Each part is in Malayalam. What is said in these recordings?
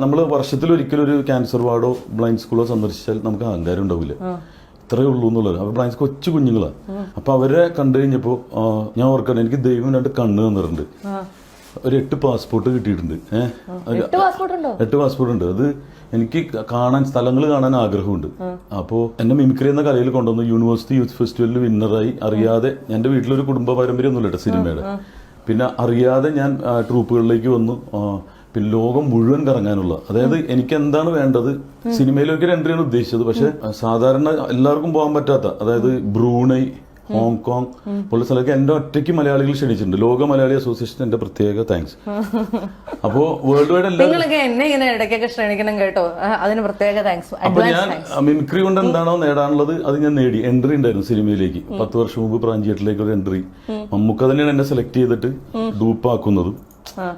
നമ്മൾ വർഷത്തിൽ ഒരിക്കലും ഒരു ക്യാൻസർ വാർഡോ ബ്ലൈൻഡ് സ്കൂളോ സന്ദർശിച്ചാൽ നമുക്ക് അഹങ്കാരം ഉണ്ടാവില്ല. ഇത്രയേ ഉള്ളൂ എന്നുള്ളത്. അവർ ബ്ലൈൻഡ് കൊച്ചു കുഞ്ഞുങ്ങളാണ്. അപ്പൊ അവരെ കണ്ടു കഴിഞ്ഞപ്പോൾ ഞാൻ ഓർക്കണം, എനിക്ക് ദൈവം 2 കണ്ണ് തന്നിട്ടുണ്ട്. ഒരു 8 പാസ്പോർട്ട് കിട്ടിയിട്ടുണ്ട്. 8 പാസ്പോർട്ട് ഉണ്ട്. അത് എനിക്ക് കാണാൻ, സ്ഥലങ്ങൾ കാണാൻ ആഗ്രഹമുണ്ട്. അപ്പോൾ എന്നെ മിമിക്രി എന്ന കലയിൽ കൊണ്ടുവന്നു. യൂണിവേഴ്സിറ്റി യൂത്ത് ഫെസ്റ്റിവലിൽ വിന്നറായി. അറിയാതെ, എൻ്റെ വീട്ടിലൊരു കുടുംബ പാരമ്പര്യം ഒന്നുമില്ല കേട്ടോ സിനിമയുടെ. പിന്നെ അറിയാതെ ഞാൻ ട്രൂപ്പുകളിലേക്ക് വന്നു. പിന്നെ ലോകം മുഴുവൻ കറങ്ങാനുള്ള, അതായത് എനിക്ക് എന്താണ് വേണ്ടത്, സിനിമയിലേക്ക് ഒരു എൻട്രിയാണ് ഉദ്ദേശിച്ചത്. പക്ഷെ സാധാരണ എല്ലാവർക്കും പോകാൻ പറ്റാത്ത, അതായത് ബ്രൂണൈ, ഹോങ്കോങ് പോലുള്ള സ്ഥലമൊക്കെ എന്റെ ഒറ്റയ്ക്ക് മലയാളികൾ ക്ഷണിച്ചിട്ടുണ്ട്. ലോക മലയാളി അസോസിയേഷൻ എന്റെ പ്രത്യേക താങ്ക്സ്. അപ്പോ വേൾഡ് വൈഡ് അപ്പൊ ഞാൻ മിമിക്രി കൊണ്ട് എന്താണോ നേടാനുള്ളത് അത് ഞാൻ നേടി. എൻട്രി ഉണ്ടായിരുന്നു സിനിമയിലേക്ക് 10 വർഷം മുമ്പ് പ്രാഞ്ചിയേട്ടിലേക്ക് ഒരു എൻട്രി. മമ്മൂക്ക തന്നെയാണ് എന്നെ സെലക്ട് ചെയ്തിട്ട് ഡൂപ്പാക്കുന്നതും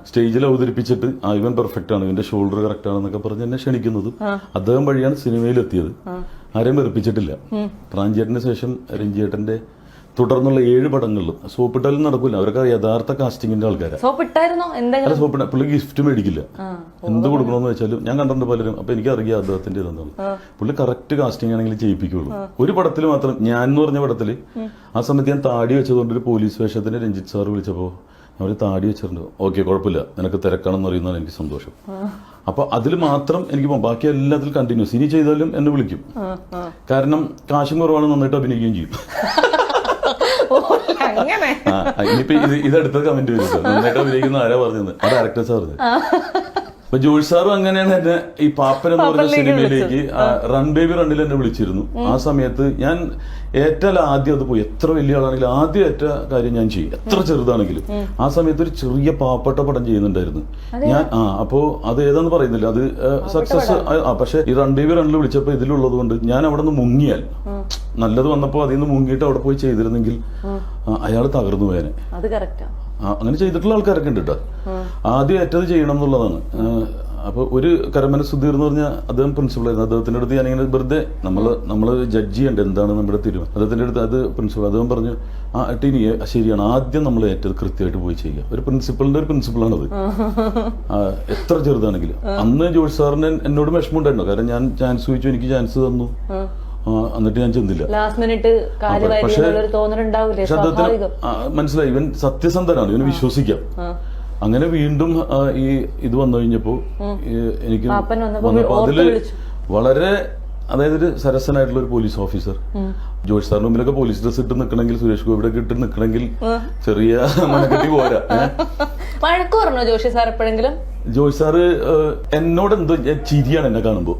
സ്റ്റേജിൽ അവതരിപ്പിച്ചിട്ട് ഇവൻ പെർഫെക്റ്റ് ആണ്, ഇവന്റെ ഷോൾഡർ കറക്റ്റ് ആണെന്നൊക്കെ പറഞ്ഞ് എന്നെ ക്ഷണിക്കുന്നതും അദ്ദേഹം വഴിയാണ് സിനിമയിലെത്തിയത്. ആരെയും വെറുപ്പിച്ചിട്ടില്ല. പ്രാഞ്ചേട്ടന് ശേഷം രഞ്ജിയേട്ടന്റെ തുടർന്നുള്ള 7 പടങ്ങളിലും സോപ്പിട്ടാലും നടക്കില്ല. അവരൊക്കെ യഥാർത്ഥ കാസ്റ്റിംഗിന്റെ ആൾക്കാരാണ്. സോപ്പിട്ട പുള്ളി ഗിഫ്റ്റ് മേടിക്കില്ല. എന്ത് കൊടുക്കണമെന്ന് വെച്ചാലും ഞാൻ കണ്ടിട്ടുണ്ട് പലരും. അപ്പൊ എനിക്ക് അറിയാം അദ്ദേഹത്തിന്റെ ഇതെന്നുള്ളത്. പുള്ളി കറക്റ്റ് കാസ്റ്റിംഗ് ആണെങ്കിൽ ജയിപ്പിക്കുള്ളൂ. ഒരു പടത്തിൽ മാത്രം, ഞാൻ എന്ന് പറഞ്ഞ പടത്തിൽ ആ സമയത്ത് ഞാൻ താടി വെച്ചതുകൊണ്ട് ഒരു പോലീസ് വേഷത്തിന് രഞ്ജിത്ത് സാർ വിളിച്ചപ്പോ അവർ താടി വെച്ചിട്ടുണ്ട്. ഓക്കെ, കുഴപ്പമില്ല, നിനക്ക് തിരക്കാണെന്ന് അറിയുന്നതാണ് എനിക്ക് സന്തോഷം. അപ്പൊ അതിൽ മാത്രം എനിക്ക് പോകാം. ബാക്കി എല്ലാത്തിലും കണ്ടിന്യൂസ് ഇനി ചെയ്താലും എന്നെ വിളിക്കും. കാരണം കാശും കുറവാണ്, നന്നായിട്ട് അഭിനയിക്കുകയും ചെയ്യും. ഇനിയിപ്പോ ഇതെടുത്ത കമന്റ് വരും, നന്നായിട്ട് അഭിനയിക്കുന്ന ആരാ പറഞ്ഞത്? ആ ഡയറക്ടേഴ്സാ പറഞ്ഞത്. അപ്പൊ ജോഷ് സാറും അങ്ങനെയാണ് എന്നെ ഈ പാപ്പൻ എന്ന് പറഞ്ഞ സിനിമയിലേക്ക് റൺ ബേബി റണ്ണിൽ എന്നെ വിളിച്ചിരുന്നു. ആ സമയത്ത് ഞാൻ ഏറ്റവും ആദ്യം അത് പോയി. എത്ര വലിയ ആളാണെങ്കിലും ആദ്യം ഏറ്റ കാര്യം ഞാൻ ചെയ്യും, എത്ര ചെറുതാണെങ്കിലും. ആ സമയത്ത് ഒരു ചെറിയ പാവപ്പെട്ട പടം ചെയ്യുന്നുണ്ടായിരുന്നു ഞാൻ. അപ്പോ അത് ഏതാന്ന് പറയുന്നില്ല, അത് സക്സസ്. പക്ഷെ ഈ റൺ ബേബി റണ്ണിൽ വിളിച്ചപ്പോ ഇതിലുള്ളത് കൊണ്ട് ഞാൻ അവിടെ നിന്ന് മുങ്ങിയാൽ, നല്ലത് വന്നപ്പോ അതിൽ നിന്ന് മുങ്ങിയിട്ട് അവിടെ പോയി ചെയ്തിരുന്നെങ്കിൽ അയാൾ തകർന്നു പോയാനെ. അങ്ങനെ ചെയ്തിട്ടുള്ള ആൾക്കാരൊക്കെ ഉണ്ട് കേട്ടോ. ആദ്യം ഏറ്റത് ചെയ്യണം എന്നുള്ളതാണ്. അപ്പൊ ഒരു കരമന സുധീർ എന്ന് പറഞ്ഞ അദ്ദേഹം പ്രിൻസിപ്പളായിരുന്നു. അദ്ദേഹത്തിന്റെ അടുത്ത് ഞാനിങ്ങനെ വെറുതെ നമ്മള് ജഡ്ജ് ചെയ്യണ്ട എന്താണ് നമ്മുടെ തീരുമാനം. അദ്ദേഹത്തിന്റെ അടുത്ത് അത് പ്രിൻസിപ്പൾ അദ്ദേഹം പറഞ്ഞു, ടീനി ശരിയാണ്, ആദ്യം നമ്മൾ ഏറ്റത് കൃത്യമായിട്ട് പോയി ചെയ്യുക. ഒരു പ്രിൻസിപ്പളിന്റെ ഒരു പ്രിൻസിപ്പളാണത്, എത്ര ചെറുതാണെങ്കിലും. അന്ന് ജോഷ് സാറിന് എന്നോട് വിഷമമുണ്ടായിരുന്നു. കാരണം ഞാൻ ചാൻസ് ചോദിച്ചു, എനിക്ക് ചാൻസ് തന്നു, എന്നിട്ട് ഞാൻ ചെന്നില്ല. പക്ഷെ അദ്ദേഹത്തിന് മനസ്സിലായി ഇവൻ സത്യസന്ധനാണ്, ഇവന് വിശ്വസിക്കാം. അങ്ങനെ വീണ്ടും ഈ ഇത് വന്നു കഴിഞ്ഞപ്പോ എനിക്ക് വന്നപ്പോ അതില് വളരെ, അതായത് ഒരു സരസനായിട്ടുള്ള ഒരു പോലീസ് ഓഫീസർ. ജോഷ് സാറിന് മുമ്പിലൊക്കെ പോലീസ് ഡ്രസ് ഇട്ട് നിൽക്കണമെങ്കിൽ, സുരേഷ് ഗോപിയുടെ ഇട്ട് നിൽക്കണമെങ്കിൽ ചെറിയ മനക്കെട്ടി പോരാ. വഴക്ക് പറഞ്ഞോ ജോഷി സാർ എപ്പോഴെങ്കിലും? ജോഷ് സാറ് എന്നോട് എന്തോ ചിരിയാണ് എന്നെ കാണുമ്പോ.